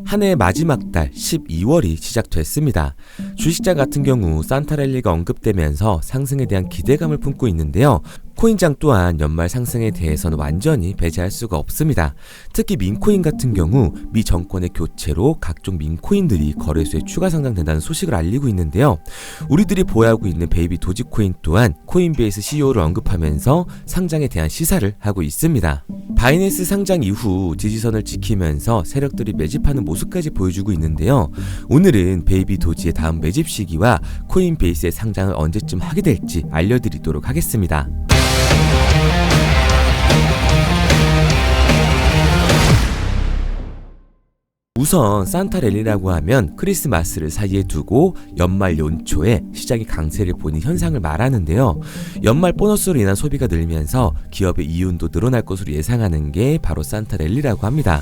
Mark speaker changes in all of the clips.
Speaker 1: 한 해의 마지막 달 12월이 시작됐습니다. 주식장 같은 경우 산타랠리가 언급되면서 상승에 대한 기대감을 품고 있는데요. 코인장 또한 연말 상승에 대해서는 완전히 배제할 수가 없습니다. 특히 민코인 같은 경우 미 정권의 교체로 각종 민코인들이 거래소에 추가 상장된다는 소식을 알리고 있는데요. 우리들이 보유하고 있는 베이비 도지코인 또한 코인베이스 CEO를 언급하면서 상장에 대한 시사를 하고 있습니다. 바이낸스 상장 이후 지지선을 지키면서 세력들이 매집하는 모습까지 보여주고 있는데요. 오늘은 베이비 도지의 다음 매집 시기와 코인베이스의 상장을 언제쯤 하게 될지 알려드리도록 하겠습니다. 우선 산타랠리라고 하면 크리스마스를 사이에 두고 연말 연초에 시장이 강세를 보이는 현상을 말하는데요. 연말 보너스로 인한 소비가 늘면서 기업의 이윤도 늘어날 것으로 예상하는 게 바로 산타랠리라고 합니다.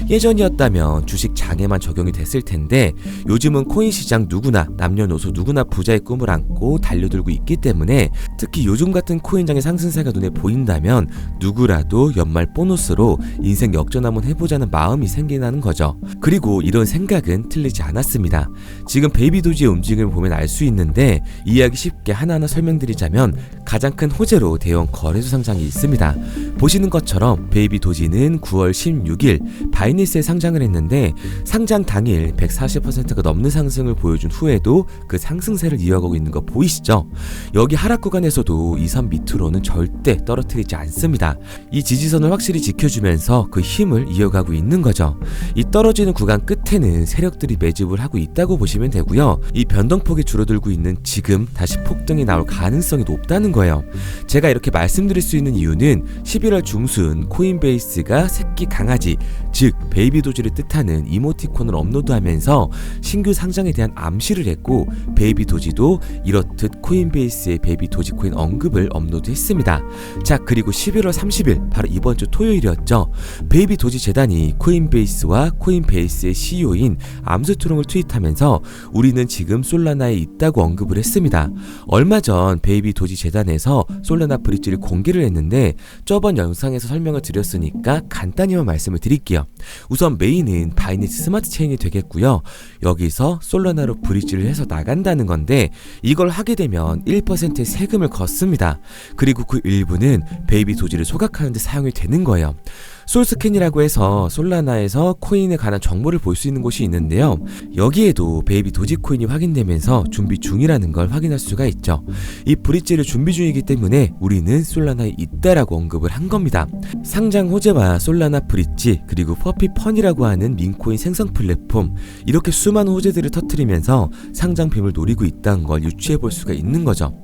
Speaker 1: 예전이었다면 주식 장에만 적용이 됐을 텐데 요즘은 코인 시장 누구나 남녀노소 누구나 부자의 꿈을 안고 달려들고 있기 때문에 특히 요즘 같은 코인장의 상승세가 눈에 보인다면 누구라도 연말 보너스로 인생 역전 한번 해보자는 마음이 생기는 거죠. 그리고 이런 생각은 틀리지 않았습니다. 지금 베이비 도지의 움직임을 보면 알 수 있는데 이해하기 쉽게 하나하나 설명드리자면 가장 큰 호재로 대형 거래소 상장이 있습니다. 보시는 것처럼 베이비 도지는 9월 16일 바이낸스에 상장을 했는데 상장 당일 140%가 넘는 상승을 보여준 후에도 그 상승세를 이어가고 있는 거 보이시죠? 여기 하락 구간에서도 이 선 밑으로는 절대 떨어뜨리지 않습니다. 이 지지선을 확실히 지켜주면서 그 힘을 이어가고 있는 거죠. 이 떨어지는 구간 끝에는 세력들이 매집을 하고 있다고 보시면 되고요. 이 변동폭이 줄어들고 있는 지금 다시 폭등이 나올 가능성이 높다는 거예요. 제가 이렇게 말씀드릴 수 있는 이유는 11월 중순 코인베이스가 새끼 강아지, 즉 베이비 도지를 뜻하는 이모티콘을 업로드하면서 신규 상장에 대한 암시를 했고 베이비 도지도 이렇듯 코인베이스의 베이비 도지코인 언급을 업로드했습니다. 자, 그리고 11월 30일 바로 이번 주 토요일이었죠. 베이비 도지 재단이 코인베이스와 코인베이스의 CEO인 암스트롱을 트윗하면서 우리는 지금 솔라나에 있다고 언급을 했습니다. 얼마 전 베이비 도지 재단에서 솔라나 브릿지를 공개를 했는데 저번 영상에서 설명을 드렸으니까 간단히만 말씀을 드릴게요. 우선 메인은 바이낸스 스마트 체인이 되겠고요. 여기서 솔라나로 브릿지를 해서 나간다는 건데 이걸 하게 되면 1%의 세금을 걷습니다. 그리고 그 일부는 베이비 도지를 소각하는 데 사용이 되는 거예요. 솔스캔이라고 해서 솔라나에서 코인에 관한 정보를 볼 수 있는 곳이 있는데요. 여기에도 베이비 도지코인이 확인되면서 준비 중이라는 걸 확인할 수가 있죠. 이 브릿지를 준비 중이기 때문에 우리는 솔라나에 있다라고 언급을 한 겁니다. 상장 호재와 솔라나 브릿지 그리고 퍼피펀이라고 하는 민코인 생성 플랫폼, 이렇게 수많은 호재들을 터뜨리면서 상장 빔을 노리고 있다는 걸 유추해 볼 수가 있는 거죠.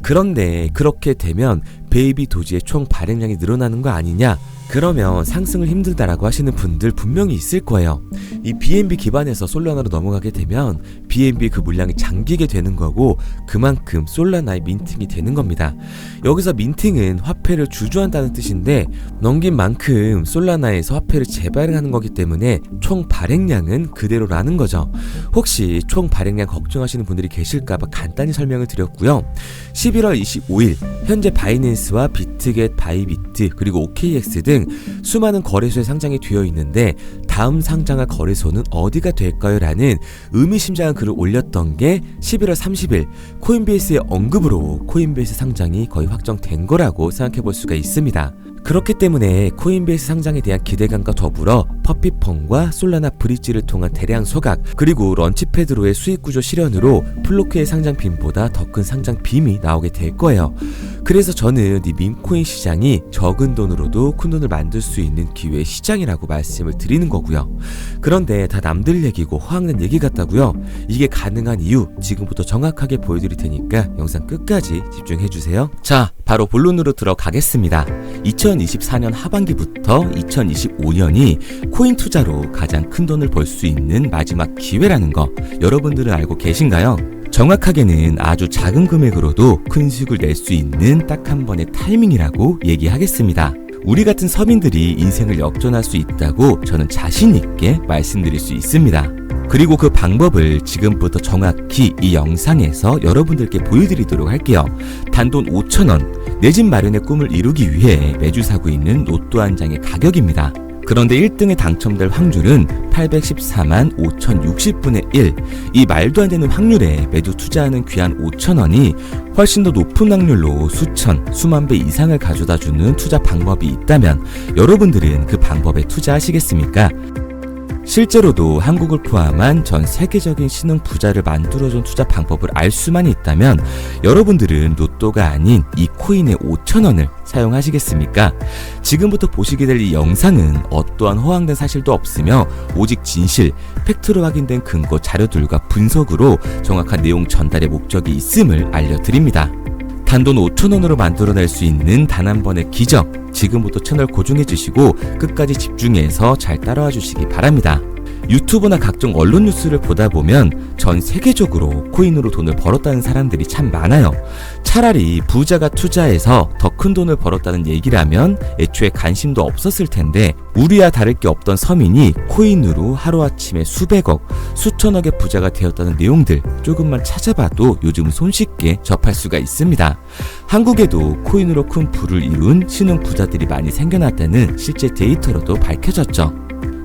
Speaker 1: 그런데 그렇게 되면 베이비 도지의 총 발행량이 늘어나는 거 아니냐? 그러면 상승을 힘들다라고 하시는 분들 분명히 있을 거예요. 이 BNB 기반에서 솔라나로 넘어가게 되면 BNB 그 물량이 잠기게 되는 거고 그만큼 솔라나의 민팅이 되는 겁니다. 여기서 민팅은 화폐를 주주한다는 뜻인데 넘긴 만큼 솔라나에서 화폐를 재발행하는 거기 때문에 총 발행량은 그대로라는 거죠. 혹시 총 발행량 걱정하시는 분들이 계실까봐 간단히 설명을 드렸고요. 11월 25일 현재 바이낸스와 비트겟, 바이비트 그리고 OKX 등 수많은 거래소에 상장이 되어 있는데 다음 상장할 거래소는 어디가 될까요? 라는 의미심장한 글을 올렸던 게 11월 30일 코인베이스의 언급으로 코인베이스 상장이 거의 확정된 거라고 생각해 볼 수가 있습니다. 그렇기 때문에 코인베이스 상장에 대한 기대감과 더불어 퍼피펀과 솔라나 브릿지를 통한 대량 소각 그리고 런치패드로의 수익구조 실현으로 플로크의 상장 빔보다 더 큰 상장 빔이 나오게 될 거예요. 그래서 저는 이 민코인 시장이 적은 돈으로도 큰 돈을 만들 수 있는 기회의 시장이라고 말씀을 드리는 거고요. 그런데 다 남들 얘기고 허황된 얘기 같다고요? 이게 가능한 이유 지금부터 정확하게 보여드릴 테니까 영상 끝까지 집중해주세요. 자, 바로 본론으로 들어가겠습니다. 2024년 하반기부터 2025년이 코인 투자로 가장 큰 돈을 벌 수 있는 마지막 기회라는 거 여러분들은 알고 계신가요? 정확하게는 아주 작은 금액으로도 큰 수익을 낼 수 있는 딱 한 번의 타이밍이라고 얘기하겠습니다. 우리 같은 서민들이 인생을 역전할 수 있다고 저는 자신 있게 말씀드릴 수 있습니다. 그리고 그 방법을 지금부터 정확히 이 영상에서 여러분들께 보여드리도록 할게요. 단돈 5,000원, 내 집 마련의 꿈을 이루기 위해 매주 사고 있는 로또 한 장의 가격입니다. 그런데 1등에 당첨될 확률은 814만 5060분의 1. 이 말도 안 되는 확률에 매주 투자하는 귀한 5,000원이 훨씬 더 높은 확률로 수천, 수만 배 이상을 가져다 주는 투자 방법이 있다면 여러분들은 그 방법에 투자하시겠습니까? 실제로도 한국을 포함한 전 세계적인 신흥 부자를 만들어준 투자 방법을 알 수만 있다면 여러분들은 로또가 아닌 이 코인의 5,000원을 사용하시겠습니까? 지금부터 보시게 될 이 영상은 어떠한 허황된 사실도 없으며 오직 진실, 팩트로 확인된 근거 자료들과 분석으로 정확한 내용 전달의 목적이 있음을 알려드립니다. 단돈 5,000원으로 만들어낼 수 있는 단 한 번의 기적, 지금부터 채널 고정해주시고 끝까지 집중해서 잘 따라와 주시기 바랍니다. 유튜브나 각종 언론 뉴스를 보다 보면 전 세계적으로 코인으로 돈을 벌었다는 사람들이 참 많아요. 차라리 부자가 투자해서 더 큰 돈을 벌었다는 얘기라면 애초에 관심도 없었을 텐데 우리와 다를 게 없던 서민이 코인으로 하루아침에 수백억, 수천억의 부자가 되었다는 내용들 조금만 찾아봐도 요즘 손쉽게 접할 수가 있습니다. 한국에도 코인으로 큰 부를 이룬 신흥 부자들이 많이 생겨났다는 실제 데이터로도 밝혀졌죠.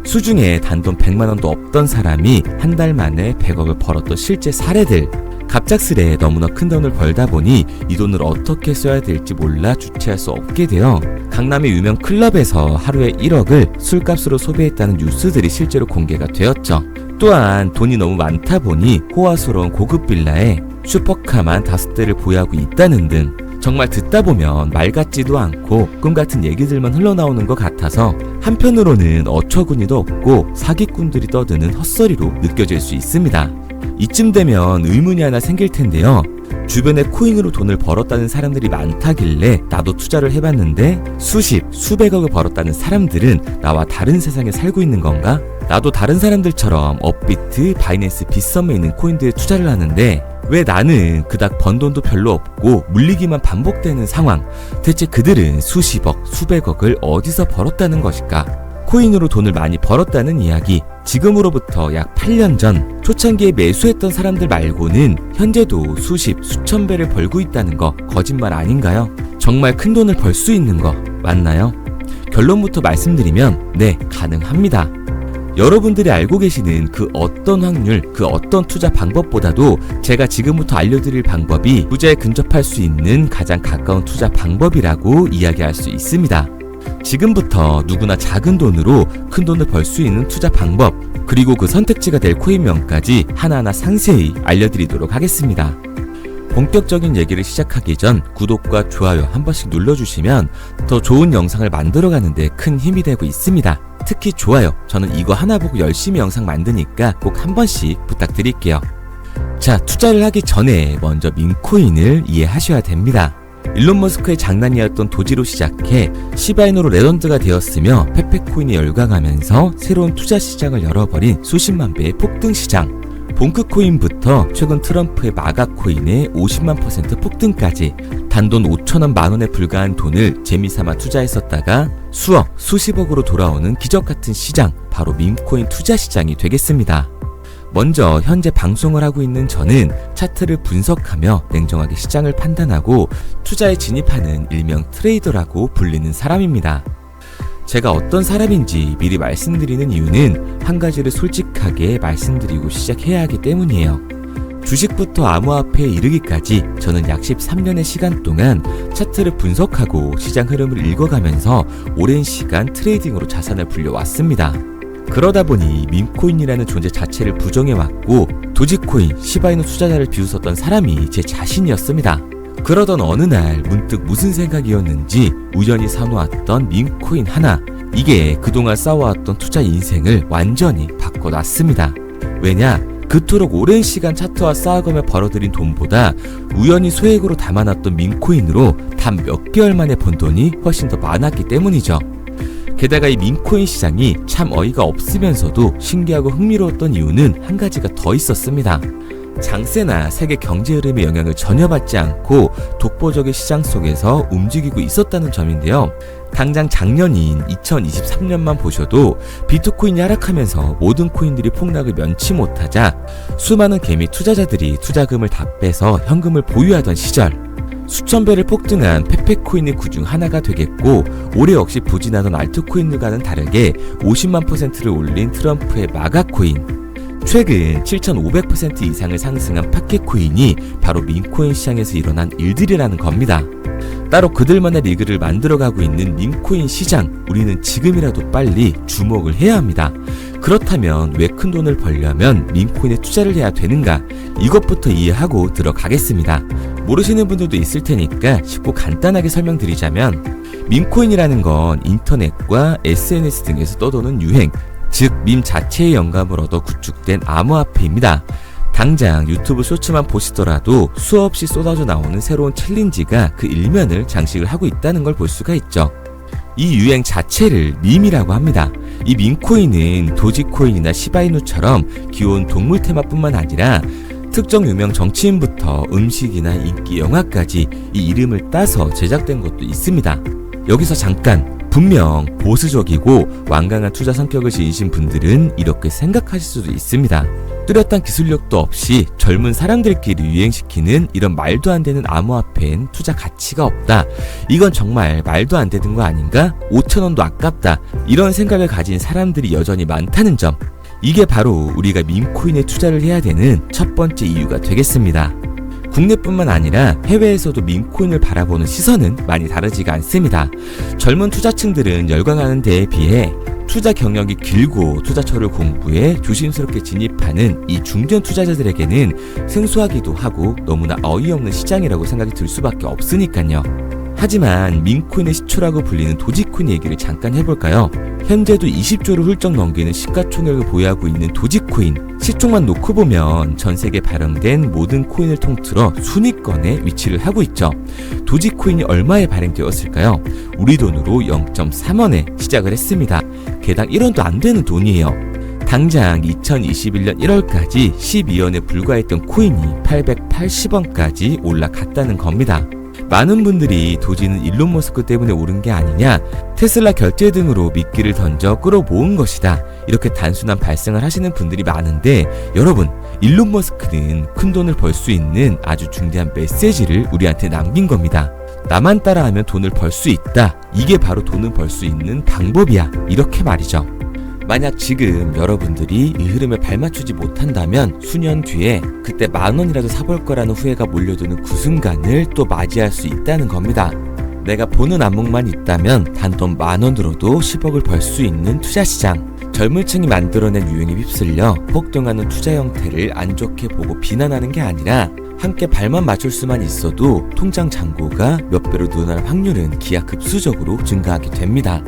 Speaker 1: 수중에 단돈 100만원도 없던 사람이 한 달 만에 100억을 벌었던 실제 사례들. 갑작스레 너무나 큰 돈을 벌다 보니 이 돈을 어떻게 써야 될지 몰라 주체할 수 없게 되어 강남의 유명 클럽에서 하루에 1억을 술값으로 소비했다는 뉴스들이 실제로 공개가 되었죠. 또한 돈이 너무 많다 보니 호화스러운 고급 빌라에 슈퍼카만 5대를 보유하고 있다는 등 정말 듣다 보면 말 같지도 않고 꿈 같은 얘기들만 흘러나오는 것 같아서 한편으로는 어처구니도 없고 사기꾼들이 떠드는 헛소리로 느껴질 수 있습니다. 이쯤 되면 의문이 하나 생길 텐데요. 주변에 코인으로 돈을 벌었다는 사람들이 많다길래 나도 투자를 해봤는데 수십, 수백억을 벌었다는 사람들은 나와 다른 세상에 살고 있는 건가? 나도 다른 사람들처럼 업비트, 바이낸스, 빗썸에 있는 코인들에 투자를 하는데 왜 나는 그닥 번 돈도 별로 없고 물리기만 반복되는 상황? 대체 그들은 수십억, 수백억을 어디서 벌었다는 것일까? 코인으로 돈을 많이 벌었다는 이야기, 지금으로부터 약 8년 전 초창기에 매수했던 사람들 말고는 현재도 수십, 수천 배를 벌고 있다는 거 거짓말 아닌가요? 정말 큰 돈을 벌 수 있는 거 맞나요? 결론부터 말씀드리면 네, 가능합니다. 여러분들이 알고 계시는 그 어떤 확률, 그 어떤 투자 방법보다도 제가 지금부터 알려드릴 방법이 부자에 근접할 수 있는 가장 가까운 투자 방법이라고 이야기할 수 있습니다. 지금부터 누구나 작은 돈으로 큰 돈을 벌 수 있는 투자 방법, 그리고 그 선택지가 될 코인명까지 하나하나 상세히 알려드리도록 하겠습니다. 본격적인 얘기를 시작하기 전 구독과 좋아요 한 번씩 눌러주시면 더 좋은 영상을 만들어가는 데 큰 힘이 되고 있습니다. 특히 좋아요, 저는 이거 하나 보고 열심히 영상 만드니까 꼭 한 번씩 부탁드릴게요. 자, 투자를 하기 전에 먼저 민코인을 이해하셔야 됩니다. 일론 머스크의 장난이었던 도지로 시작해 시바이누로 레전드가 되었으며 페페코인이 열광하면서 새로운 투자 시장을 열어버린 수십만 배의 폭등 시장. 봉크코인부터 최근 트럼프의 마가코인의 50만% 폭등까지 단돈 5천원 만원에 불과한 돈을 재미삼아 투자했었다가 수억, 수십억으로 돌아오는 기적같은 시장, 바로 밈코인 투자 시장이 되겠습니다. 먼저 현재 방송을 하고 있는 저는 차트를 분석하며 냉정하게 시장을 판단하고 투자에 진입하는 일명 트레이더라고 불리는 사람입니다. 제가 어떤 사람인지 미리 말씀드리는 이유는 한 가지를 솔직하게 말씀드리고 시작해야 하기 때문이에요. 주식부터 암호화폐에 이르기까지 저는 약 13년의 시간 동안 차트를 분석하고 시장 흐름을 읽어가면서 오랜 시간 트레이딩으로 자산을 불려왔습니다. 그러다 보니 밈코인이라는 존재 자체를 부정해왔고 도지코인, 시바이누 투자자를 비웃었던 사람이 제 자신이었습니다. 그러던 어느 날 문득 무슨 생각이었는지 우연히 사놓았던 밈코인 하나, 이게 그동안 쌓아왔던 투자 인생을 완전히 바꿔놨습니다. 왜냐? 그토록 오랜 시간 차트와 쌓아가며 벌어들인 돈보다 우연히 소액으로 담아놨던 밈코인으로 단 몇 개월 만에 번 돈이 훨씬 더 많았기 때문이죠. 게다가 이 밈코인 시장이 참 어이가 없으면서도 신기하고 흥미로웠던 이유는 한 가지가 더 있었습니다. 장세나 세계 경제 흐름의 영향을 전혀 받지 않고 독보적인 시장 속에서 움직이고 있었다는 점인데요. 당장 작년인 2023년만 보셔도 비트코인이 하락하면서 모든 코인들이 폭락을 면치 못하자 수많은 개미 투자자들이 투자금을 다 빼서 현금을 보유하던 시절, 수천 배를 폭등한 페페코인의 구중 하나가 되겠고, 올해 역시 부진하던 알트코인과는 다르게 50만 %를 올린 트럼프의 마가코인, 최근 7,500% 이상을 상승한 파케코인이 바로 밈코인 시장에서 일어난 일들이라는 겁니다. 따로 그들만의 리그를 만들어가고 있는 밈코인 시장, 우리는 지금이라도 빨리 주목을 해야 합니다. 그렇다면 왜 큰 돈을 벌려면 밈코인에 투자를 해야 되는가? 이것부터 이해하고 들어가겠습니다. 모르시는 분들도 있을 테니까 쉽고 간단하게 설명드리자면, 밈코인이라는 건 인터넷과 SNS 등에서 떠도는 유행, 즉 밈 자체의 영감을 얻어 구축된 암호화폐입니다. 당장 유튜브 쇼츠만 보시더라도 수없이 쏟아져 나오는 새로운 챌린지가 그 일면을 장식을 하고 있다는 걸 볼 수가 있죠. 이 유행 자체를 밈이라고 합니다. 이 밈코인은 도지코인이나 시바이누처럼 귀여운 동물 테마뿐만 아니라 특정 유명 정치인부터 음식이나 인기 영화까지 이 이름을 따서 제작된 것도 있습니다. 여기서 잠깐, 분명 보수적이고 완강한 투자 성격을 지니신 분들은 이렇게 생각하실 수도 있습니다. 뚜렷한 기술력도 없이 젊은 사람들끼리 유행시키는 이런 말도 안 되는 암호화폐엔 투자 가치가 없다. 이건 정말 말도 안 되는 거 아닌가? 5,000원도 아깝다. 이런 생각을 가진 사람들이 여전히 많다는 점. 이게 바로 우리가 밈코인에 투자를 해야 되는 첫 번째 이유가 되겠습니다. 국내뿐만 아니라 해외에서도 밈코인을 바라보는 시선은 많이 다르지가 않습니다. 젊은 투자층들은 열광하는 데에 비해 투자 경력이 길고 투자처를 공부해 조심스럽게 진입하는 이 중견 투자자들에게는 생소하기도 하고 너무나 어이없는 시장이라고 생각이 들 수밖에 없으니까요. 하지만 밈코인의 시초라고 불리는 도지코인 얘기를 잠깐 해볼까요? 현재도 20조를 훌쩍 넘기는 시가총액을 보유하고 있는 도지코인, 시총만 놓고 보면 전 세계 발행된 모든 코인을 통틀어 순위권에 위치를 하고 있죠. 도지코인이 얼마에 발행되었을까요? 우리 돈으로 0.3원에 시작을 했습니다. 개당 1원도 안 되는 돈이에요. 당장 2021년 1월까지 12원에 불과했던 코인이 880원까지 올라갔다는 겁니다. 많은 분들이 도지는 일론 머스크 때문에 오른 게 아니냐, 테슬라 결제 등으로 미끼를 던져 끌어모은 것이다, 이렇게 단순한 발생을 하시는 분들이 많은데, 여러분, 일론 머스크는 큰 돈을 벌 수 있는 아주 중대한 메시지를 우리한테 남긴 겁니다. 나만 따라하면 돈을 벌 수 있다. 이게 바로 돈을 벌 수 있는 방법이야. 이렇게 말이죠. 만약 지금 여러분들이 이 흐름에 발맞추지 못한다면 수년 뒤에 그때 10,000원이라도 사볼 거라는 후회가 몰려드는 그 순간을 또 맞이할 수 있다는 겁니다. 내가 보는 안목만 있다면 단돈 10,000원으로도 10억을 벌 수 있는 투자시장. 젊은 층이 만들어낸 유행에 휩쓸려 폭등하는 투자 형태를 안 좋게 보고 비난하는 게 아니라, 함께 발만 맞출 수만 있어도 통장 잔고가 몇 배로 늘어날 확률은 기하급수적으로 증가하게 됩니다.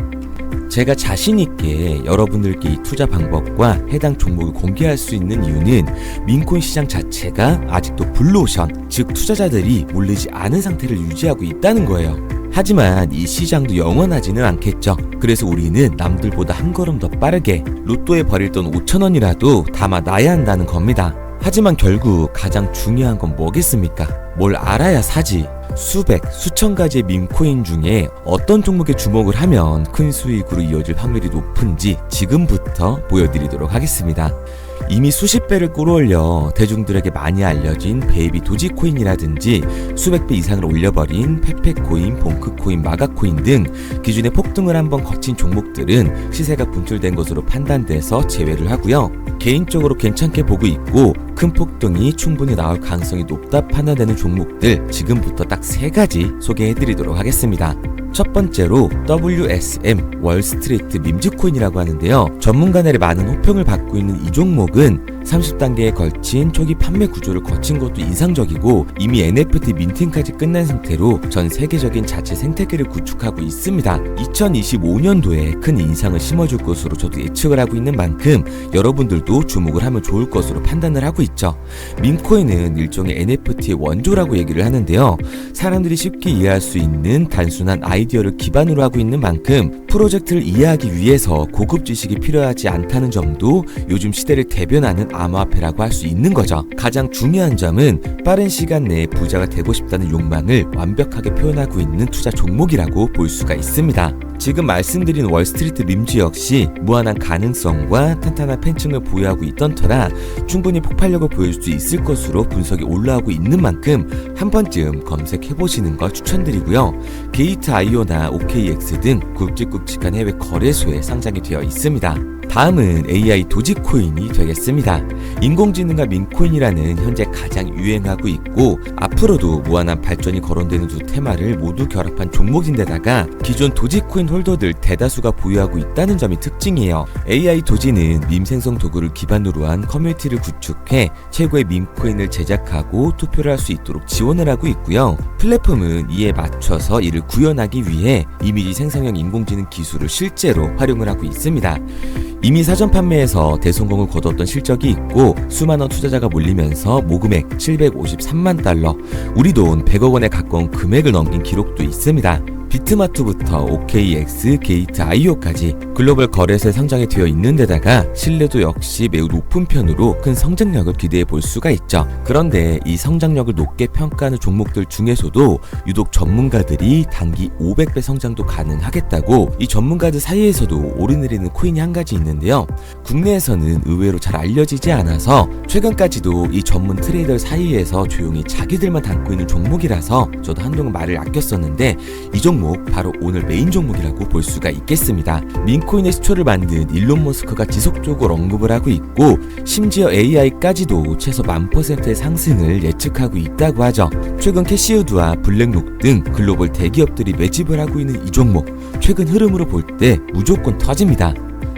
Speaker 1: 제가 자신있게 여러분들께 이 투자 방법과 해당 종목을 공개할 수 있는 이유는 밈코인 시장 자체가 아직도 블루오션, 즉 투자자들이 몰리지 않은 상태를 유지하고 있다는 거예요. 하지만 이 시장도 영원하지는 않겠죠. 그래서 우리는 남들보다 한 걸음 더 빠르게 로또에 버릴 돈 5,000원이라도 담아놔야 한다는 겁니다. 하지만 결국 가장 중요한 건 뭐겠습니까? 뭘 알아야 사지. 수백, 수천 가지의 밈코인 중에 어떤 종목에 주목을 하면 큰 수익으로 이어질 확률이 높은지 지금부터 보여드리도록 하겠습니다. 이미 수십 배를 끌어올려 대중들에게 많이 알려진 베이비 도지코인이라든지 수백 배 이상을 올려버린 페페코인, 봉크코인, 마가코인 등 기존의 폭등을 한번 거친 종목들은 시세가 분출된 것으로 판단돼서 제외를 하고요. 개인적으로 괜찮게 보고 있고 큰 폭등이 충분히 나올 가능성이 높다 판단되는 종목들 지금부터 딱 3가지 소개해드리도록 하겠습니다. 첫 번째로 WSM 월스트리트 밈즈코인이라고 하는데요. 전문가들의 많은 호평을 받고 있는 이 종목은 30단계에 걸친 초기 판매 구조를 거친 것도 인상적이고 이미 NFT 민팅까지 끝난 상태로 전 세계적인 자체 생태계를 구축하고 있습니다. 2025년도에 큰 인상을 심어줄 것으로 저도 예측을 하고 있는 만큼 여러분들도 주목을 하면 좋을 것으로 판단을 하고 있죠. 밈코인은 일종의 NFT의 원조라고 얘기를 하는데요. 사람들이 쉽게 이해할 수 있는 단순한 아이디어를 기반으로 하고 있는 만큼 프로젝트를 이해하기 위해서 고급 지식이 필요하지 않다는 점도 요즘 시대를 대변하는 암호화폐라고 할 수 있는 거죠. 가장 중요한 점은 빠른 시간 내에 부자가 되고 싶다는 욕망을 완벽하게 표현하고 있는 투자 종목이라고 볼 수가 있습니다. 지금 말씀드린 월스트리트 밈즈 역시 무한한 가능성과 탄탄한 팬층을 보유하고 있던 터라 충분히 폭발력을 보여줄 수 있을 것으로 분석이 올라오고 있는 만큼 한 번쯤 검색해보시는 걸 추천드리고요. 게이트.io나 OKX 등 굵직굵직한 해외 거래소에 상장이 되어 있습니다. 다음은 AI 도지코인이 되겠습니다. 인공지능과 민코인이라는 현재 가장 유행하고 있고 앞으로도 무한한 발전이 거론되는 두 테마를 모두 결합한 종목인데다가 기존 도지코인 홀더들 대다수가 보유하고 있다는 점이 특징이에요. AI 도지는 밈 생성 도구를 기반으로 한 커뮤니티를 구축해 최고의 밈코인을 제작하고 투표를 할 수 있도록 지원을 하고 있고요. 플랫폼은 이에 맞춰서 이를 구현하기 위해 이미지 생성형 인공지능 기술을 실제로 활용을 하고 있습니다. 이미 사전 판매에서 대성공을 거뒀던 실적이 있고 수많은 투자자가 몰리면서 모금액 753만 달러, 우리 돈 100억 원에 가까운 금액을 넘긴 기록도 있습니다. 비트마트부터 OKX, 게이트.io까지 글로벌 거래소에 상장이 되어 있는 데다가 신뢰도 역시 매우 높은 편으로 큰 성장력을 기대해 볼 수가 있죠. 그런데 이 성장력을 높게 평가하는 종목들 중에서도 유독 전문가들이 단기 500배 성장도 가능하겠다고 이 전문가들 사이에서도 오르내리는 코인이 한 가지 있는데요. 국내에서는 의외로 잘 알려지지 않아서 최근까지도 이 전문 트레이더 사이에서 조용히 자기들만 담고 있는 종목이라서 저도 한동안 말을 아꼈었는데 이 종목 바로 오늘 메인 종목이라고 볼 수가 있겠습니다. 민코인의 시초를 만든 일론 머스크가 지속적으로 언급을 하고 있고 심지어 AI까지도 최소 1000%의 상승을 예측하고 있다고 하죠. 최근 캐시우드와 블랙록 등 글로벌 대기업들이 매집을 하고 있는 이 종목 최근 흐름으로 볼 때 무조건 터집니다.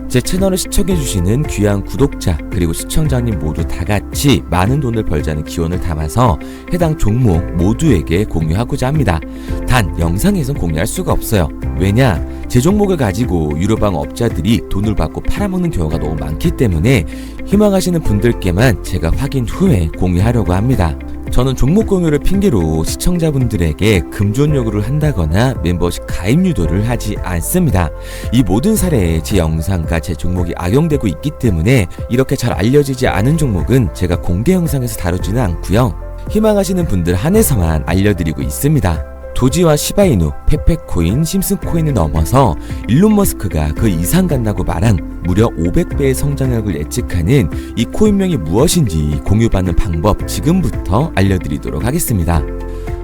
Speaker 1: 제 채널을 시청해주시는 귀한 구독자 그리고 시청자님 모두 다같이 많은 돈을 벌자는 기원을 담아서 해당 종목 모두에게 공유하고자 합니다. 단 영상에선 공유할 수가 없어요. 왜냐? 제 종목을 가지고 유료방 업자들이 돈을 받고 팔아먹는 경우가 너무 많기 때문에 희망하시는 분들께만 제가 확인 후에 공유하려고 합니다. 저는 종목 공유를 핑계로 시청자분들에게 금전 요구를 한다거나 멤버십 가입 유도를 하지 않습니다. 이 모든 사례에 제 영상과 제 종목이 악용되고 있기 때문에 이렇게 잘 알려지지 않은 종목은 제가 공개 영상에서 다루지는 않고요. 희망하시는 분들 한해서만 알려드리고 있습니다. 도지와 시바이누, 페페코인, 심슨코인을 넘어서 일론 머스크가 그 이상 간다고 말한 무려 500배의 성장력을 예측하는 이 코인명이 무엇인지 공유받는 방법 지금부터 알려드리도록 하겠습니다.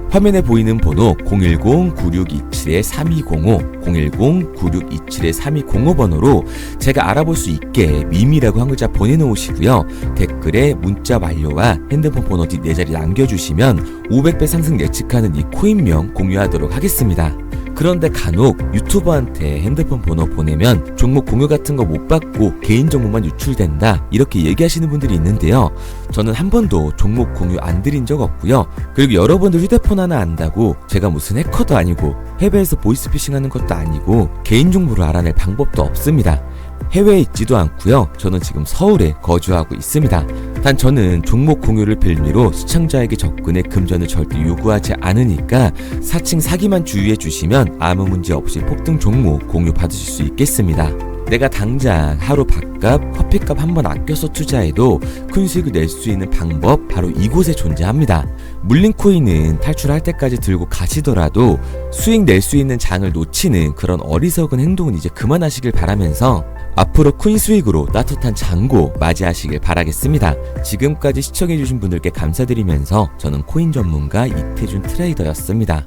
Speaker 1: 화면에 보이는 번호 010-9627-3205, 010-9627-3205 번호로 제가 알아볼 수 있게 밈이라고 한 글자 보내놓으시고요. 댓글에 문자 완료와 핸드폰 번호 뒷 4자리 남겨주시면 500배 상승 예측하는 이 코인명 공유하도록 하겠습니다. 그런데 간혹 유튜버한테 핸드폰 번호 보내면 종목 공유 같은 거 못 받고 개인정보만 유출된다 이렇게 얘기하시는 분들이 있는데요. 저는 한 번도 종목 공유 안 드린 적 없고요. 그리고 여러분들 휴대폰 하나 안다고 제가 무슨 해커도 아니고 해외에서 보이스피싱 하는 것도 아니고 개인정보를 알아낼 방법도 없습니다. 해외에 있지도 않고요. 저는 지금 서울에 거주하고 있습니다. 단 저는 종목 공유를 빌미로 시청자에게 접근의 금전을 절대 요구하지 않으니까 사칭 사기만 주의해 주시면 아무 문제 없이 폭등 종목 공유 받으실 수 있겠습니다. 내가 당장 하루 밥값, 커피값 한번 아껴서 투자해도 큰 수익을 낼 수 있는 방법 바로 이곳에 존재합니다. 물린 코인은 탈출할 때까지 들고 가시더라도 수익 낼 수 있는 장을 놓치는 그런 어리석은 행동은 이제 그만하시길 바라면서 앞으로 큰 수익으로 따뜻한 장고 맞이하시길 바라겠습니다. 지금까지 시청해주신 분들께 감사드리면서 저는 코인 전문가 이태준 트레이더였습니다.